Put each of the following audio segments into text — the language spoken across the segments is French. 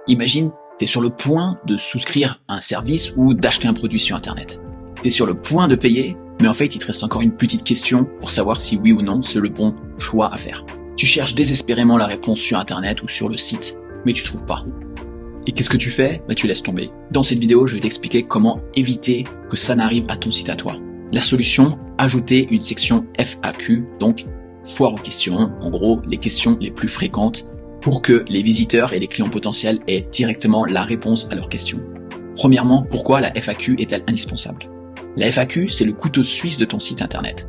Imagine, tu es sur le point de souscrire à un service ou d'acheter un produit sur Internet. Tu es sur le point de payer, mais en fait, il te reste encore une petite question pour savoir si oui ou non c'est le bon choix à faire. Tu cherches désespérément la réponse sur Internet ou sur le site, mais tu trouves pas. Et qu'est-ce que tu fais? Tu laisses tomber. Dans cette vidéo, je vais t'expliquer comment éviter que ça n'arrive à ton site à toi. La solution, ajouter une section FAQ, donc foire aux questions, en gros les questions les plus fréquentes, pour que les visiteurs et les clients potentiels aient directement la réponse à leurs questions. Premièrement, pourquoi la FAQ est-elle indispensable? La FAQ, c'est le couteau suisse de ton site internet.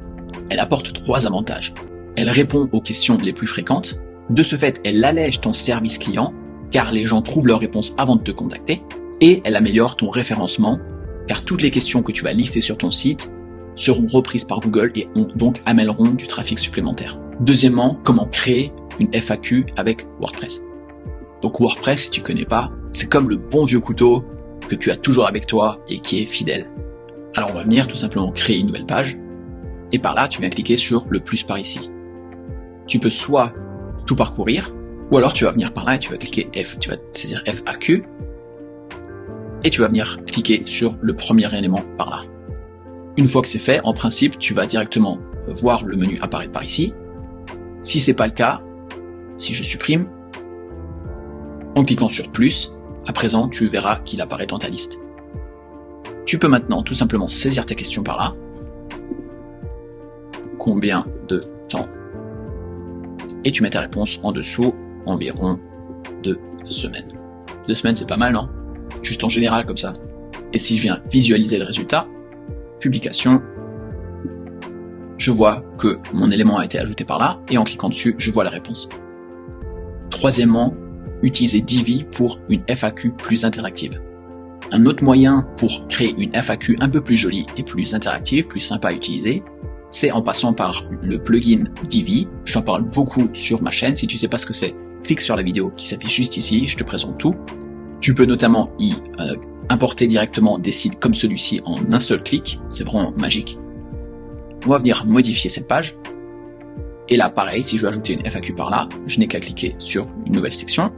Elle apporte 3 avantages. Elle répond aux questions les plus fréquentes. De ce fait, elle allège ton service client, car les gens trouvent leurs réponses avant de te contacter. Et elle améliore ton référencement, car toutes les questions que tu vas lister sur ton site seront reprises par Google et donc amèneront du trafic supplémentaire. Deuxièmement, comment créer une FAQ avec WordPress. Donc WordPress, si tu connais pas, c'est comme le bon vieux couteau que tu as toujours avec toi et qui est fidèle. Alors on va venir tout simplement créer une nouvelle page et par là tu viens cliquer sur le plus par ici. Tu peux soit tout parcourir ou alors tu vas venir par là et tu vas cliquer tu vas saisir FAQ et tu vas venir cliquer sur le premier élément par là. Une fois que c'est fait, en principe, tu vas directement voir le menu apparaître par ici. Si c'est pas le cas, si je supprime, en cliquant sur plus, à présent, tu verras qu'il apparaît dans ta liste. Tu peux maintenant tout simplement saisir ta question par là. Combien de temps? Et tu mets ta réponse en dessous, environ 2 semaines. 2 semaines, c'est pas mal, non? Juste en général comme ça. Et si je viens visualiser le résultat, publication, je vois que mon élément a été ajouté par là, et en cliquant dessus, je vois la réponse. Troisièmement, utiliser Divi pour une FAQ plus interactive. Un autre moyen pour créer une FAQ un peu plus jolie et plus interactive, plus sympa à utiliser, c'est en passant par le plugin Divi. J'en parle beaucoup sur ma chaîne. Si tu sais pas ce que c'est, clique sur la vidéo qui s'affiche juste ici, je te présente tout. Tu peux notamment y importer directement des sites comme celui-ci en un seul clic, c'est vraiment magique. On va venir modifier cette page. Et là, pareil, si je veux ajouter une FAQ par là, je n'ai qu'à cliquer sur une nouvelle section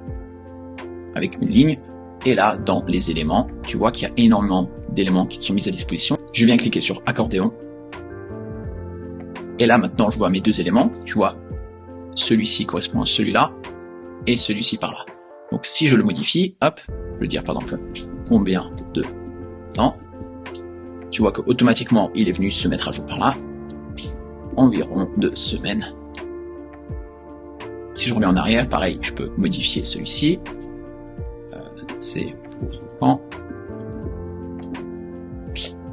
avec une ligne. Et là, dans les éléments, tu vois qu'il y a énormément d'éléments qui sont mis à disposition. Je viens cliquer sur accordéon. Et là, maintenant, je vois mes 2 éléments. Tu vois, celui-ci correspond à celui-là et celui-ci par là. Donc, si je le modifie, hop, je veux dire par exemple combien de temps. Tu vois qu'automatiquement, il est venu se mettre à jour par là. Environ 2 semaines. Si je reviens en arrière, pareil, je peux modifier celui-ci. C'est pour quand.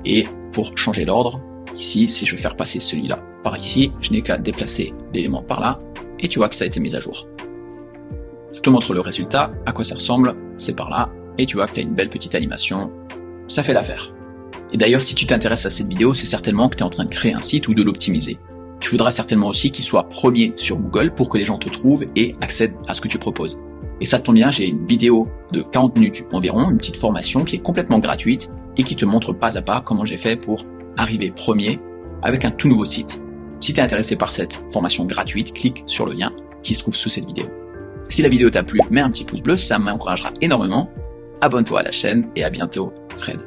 Et pour changer l'ordre, ici, si je veux faire passer celui-là par ici, je n'ai qu'à déplacer l'élément par là, et tu vois que ça a été mis à jour. Je te montre le résultat, à quoi ça ressemble, c'est par là, et tu vois que tu as une belle petite animation, ça fait l'affaire. Et d'ailleurs, si tu t'intéresses à cette vidéo, c'est certainement que tu es en train de créer un site ou de l'optimiser. Tu voudras certainement aussi qu'il soit premier sur Google pour que les gens te trouvent et accèdent à ce que tu proposes. Et ça tombe bien, j'ai une vidéo de 40 minutes environ, une petite formation qui est complètement gratuite et qui te montre pas à pas comment j'ai fait pour arriver premier avec un tout nouveau site. Si tu es intéressé par cette formation gratuite, clique sur le lien qui se trouve sous cette vidéo. Si la vidéo t'a plu, mets un petit pouce bleu, ça m'encouragera énormément. Abonne-toi à la chaîne et à bientôt, Fred.